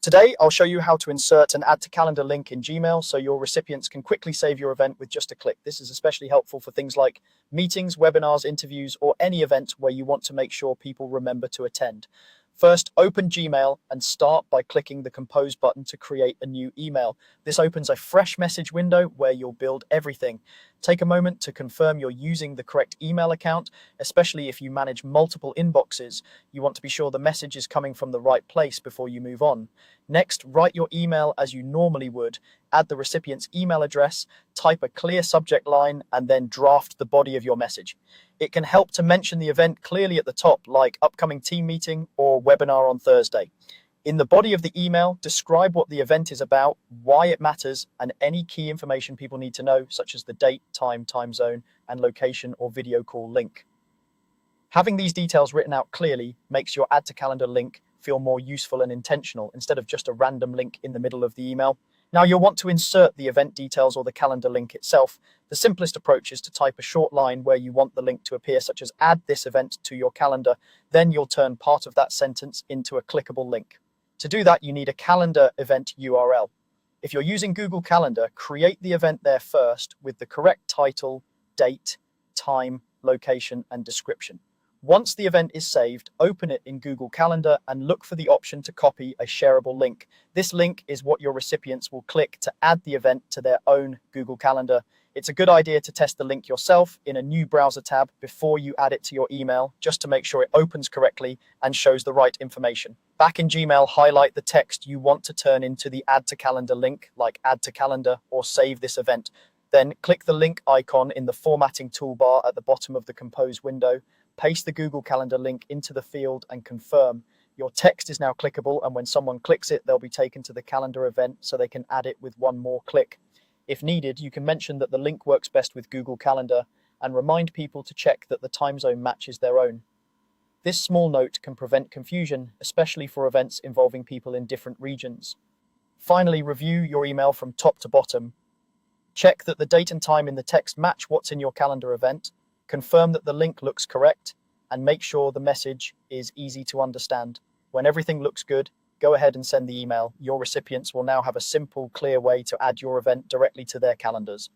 Today, I'll show you how to insert an add to calendar link in Gmail so your recipients can quickly save your event with just a click. This is especially helpful for things like meetings, webinars, interviews, or any event where you want to make sure people remember to attend. First, open Gmail and start by clicking the Compose button to create a new email. This opens a fresh message window where you'll build everything. Take a moment to confirm you're using the correct email account, especially if you manage multiple inboxes. You want to be sure the message is coming from the right place before you move on. Next, write your email as you normally would. Add the recipient's email address, type a clear subject line, and then draft the body of your message. It can help to mention the event clearly at the top, like upcoming team meeting or webinar on Thursday. In the body of the email, describe what the event is about, why it matters, and any key information people need to know, such as the date, time zone, and location or video call link. Having these details written out clearly makes your add to calendar link feel more useful and intentional instead of just a random link in the middle of the email. Now, you'll want to insert the event details or the calendar link itself. The simplest approach is to type a short line where you want the link to appear, such as add this event to your calendar. Then you'll turn part of that sentence into a clickable link. To do that, you need a calendar event URL. If you're using Google Calendar, create the event there first with the correct title, date, time, location, and description. Once the event is saved, open it in Google Calendar and look for the option to copy a shareable link. This link is what your recipients will click to add the event to their own Google Calendar. It's a good idea to test the link yourself in a new browser tab before you add it to your email, just to make sure it opens correctly and shows the right information. Back in Gmail, highlight the text you want to turn into the add to calendar link, like add to calendar or save this event. Then click the link icon in the formatting toolbar at the bottom of the Compose window. Paste the Google Calendar link into the field and confirm. Your text is now clickable, and when someone clicks it, they'll be taken to the calendar event so they can add it with one more click. If needed, you can mention that the link works best with Google Calendar and remind people to check that the time zone matches their own. This small note can prevent confusion, especially for events involving people in different regions. Finally, review your email from top to bottom. Check that the date and time in the text match what's in your calendar event. Confirm that the link looks correct, and make sure the message is easy to understand. When everything looks good, go ahead and send the email. Your recipients will now have a simple, clear way to add your event directly to their calendars.